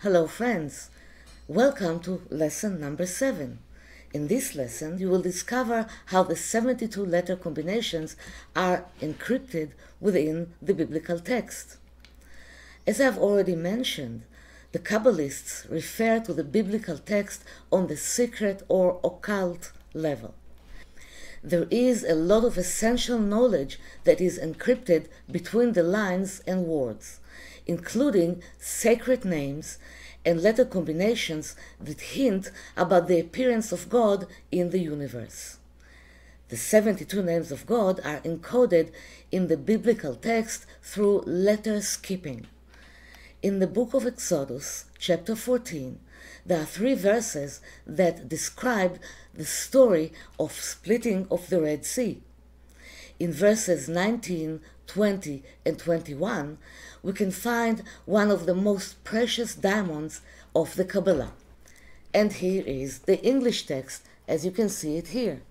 Hello friends, welcome to lesson number 7. In this lesson you will discover how the 72 letter combinations are encrypted within the biblical text. As I've already mentioned, the Kabbalists refer to the biblical text on the secret or occult level. There is a lot of essential knowledge that is encrypted between the lines and words, including sacred names and letter combinations that hint about the appearance of God in the universe. The 72 names of God are encoded in the biblical text through letter skipping. In the book of Exodus, chapter 14, there are 3 verses that describe the story of splitting of the Red Sea. In verses 19, 20, and 21, we can find one of the most precious diamonds of the Kabbalah. And here is the English text, as you can see it here.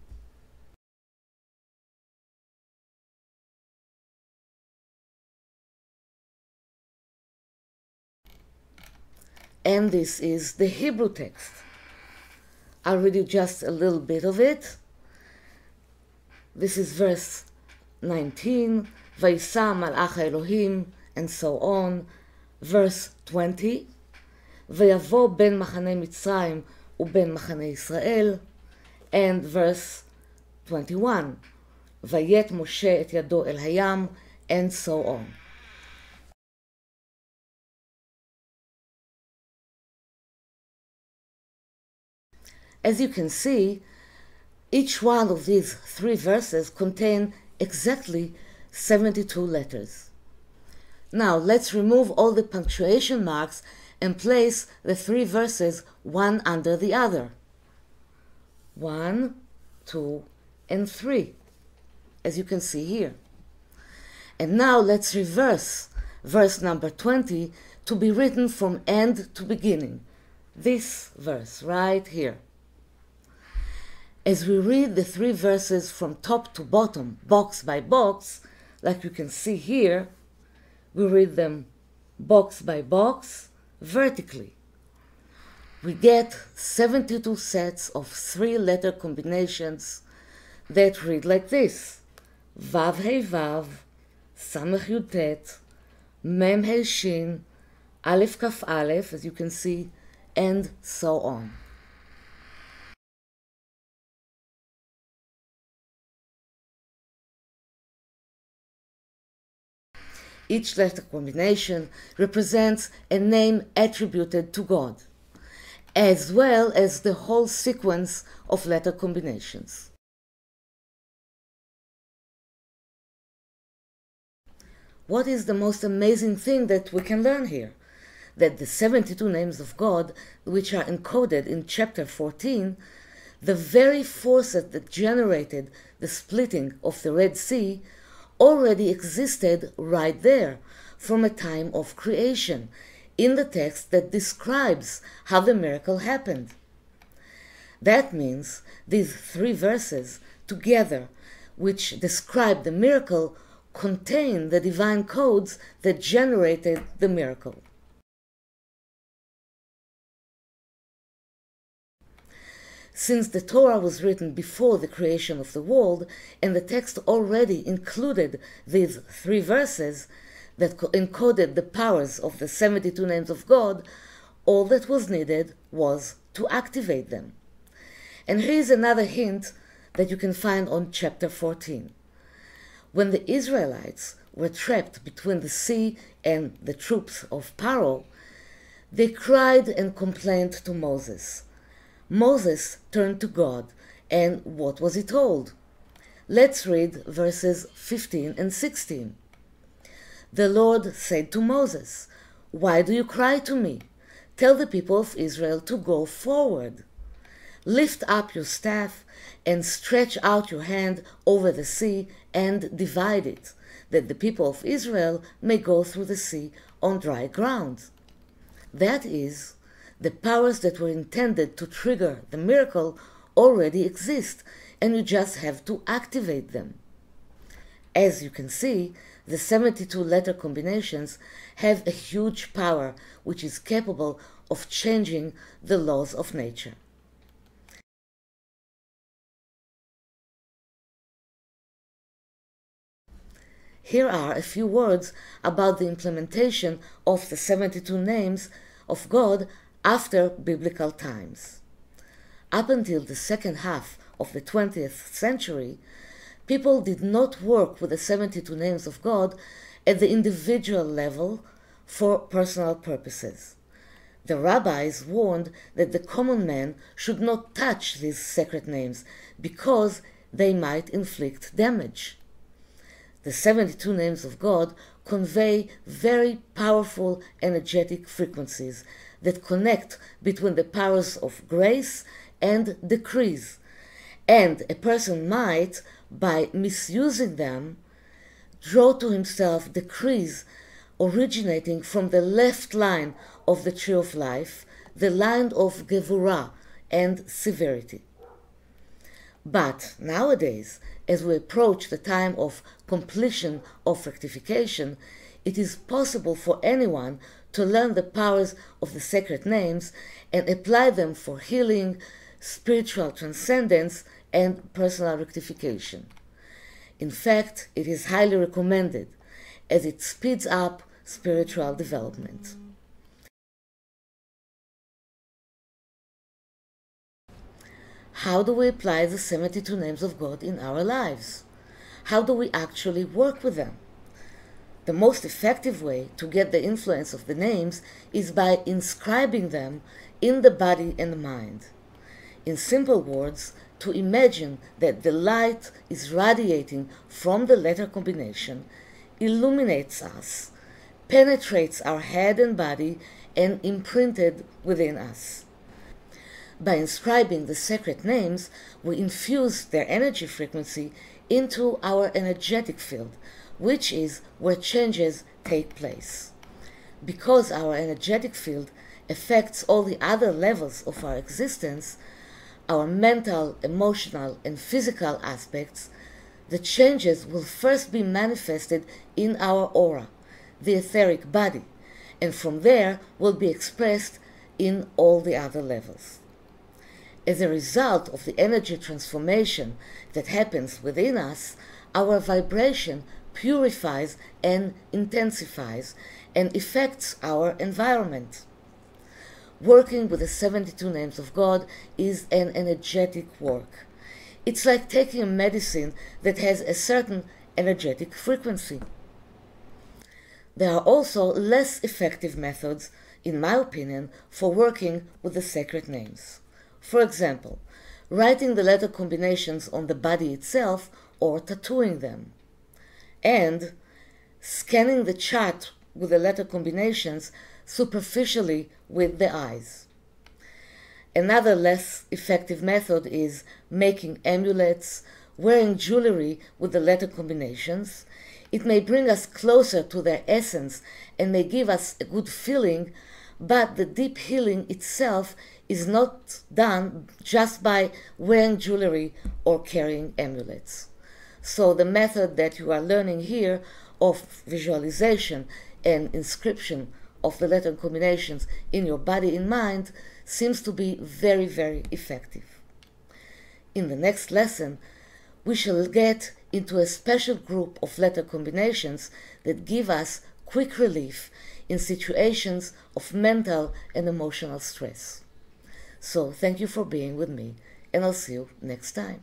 And this is the Hebrew text. I'll read you just a little bit of it. This is verse 19, Vayisa malach Elohim, and so on. Verse 20, Vayavo ben machane Mitzrayim uben machane Israel. And verse 21, Vayet Moshe et yado el hayam, and so on. As you can see, each one of these 3 verses contain exactly 72 letters. Now let's remove all the punctuation marks and place the 3 verses one under the other. 1, 2, and 3, as you can see here. And now let's reverse verse number 20 to be written from end to beginning. This verse right here. As we read the 3 verses from top to bottom, box by box, like you can see here, we read them box by box, vertically. We get 72 sets of 3 letter combinations that read like this: Vav Hei Vav, Samech Yud Tet, Mem Hei Shin, Aleph Kaf Aleph, as you can see, and so on. Each letter combination represents a name attributed to God, as well as the whole sequence of letter combinations. What is the most amazing thing that we can learn here? That the 72 names of God, which are encoded in chapter 14, the very forces that generated the splitting of the Red Sea, already existed right there from a time of creation in the text that describes how the miracle happened. That means these 3 verses together, which describe the miracle, contain the divine codes that generated the miracle. Since the Torah was written before the creation of the world, and the text already included these 3 verses that encoded the powers of the 72 names of God, all that was needed was to activate them. And here's another hint that you can find on chapter 14. When the Israelites were trapped between the sea and the troops of Pharaoh, they cried and complained to Moses. Moses turned to God, and what was he told? Let's read verses 15 and 16. The Lord said to Moses, "Why do you cry to me? Tell the people of Israel to go forward. Lift up your staff and stretch out your hand over the sea and divide it, that the people of Israel may go through the sea on dry ground." That is, the powers that were intended to trigger the miracle already exist, and you just have to activate them. As you can see, the 72 letter combinations have a huge power which is capable of changing the laws of nature. Here are a few words about the implementation of the 72 names of God after biblical times. Up until the second half of the 20th century, people did not work with the 72 names of God at the individual level for personal purposes. The rabbis warned that the common man should not touch these sacred names because they might inflict damage. The 72 names of God convey very powerful energetic frequencies that connect between the powers of grace and decrees, and a person might, by misusing them, draw to himself decrees originating from the left line of the tree of life, the line of Gevurah and severity. But nowadays, as we approach the time of completion of rectification, it is possible for anyone to learn the powers of the sacred names and apply them for healing, spiritual transcendence, and personal rectification. In fact, it is highly recommended, as it speeds up spiritual development. How do we apply the 72 names of God in our lives? How do we actually work with them? The most effective way to get the influence of the names is by inscribing them in the body and mind. In simple words, to imagine that the light is radiating from the letter combination, illuminates us, penetrates our head and body, and imprinted within us. By inscribing the sacred names, we infuse their energy frequency into our energetic field, which is where changes take place. Because our energetic field affects all the other levels of our existence, our mental, emotional, and physical aspects, the changes will first be manifested in our aura, the etheric body, and from there will be expressed in all the other levels. As a result of the energy transformation that happens within us, our vibration purifies and intensifies and affects our environment. Working with the 72 names of God is an energetic work. It's like taking a medicine that has a certain energetic frequency. There are also less effective methods, in my opinion, for working with the sacred names. For example, writing the letter combinations on the body itself or tattooing them, and scanning the chart with the letter combinations superficially with the eyes. Another less effective method is making amulets, wearing jewelry with the letter combinations. It may bring us closer to their essence and may give us a good feeling, but the deep healing itself is not done just by wearing jewelry or carrying amulets. So the method that you are learning here of visualization and inscription of the letter combinations in your body and mind seems to be very, very effective. In the next lesson, we shall get into a special group of letter combinations that give us quick relief in situations of mental and emotional stress. So thank you for being with me, and I'll see you next time.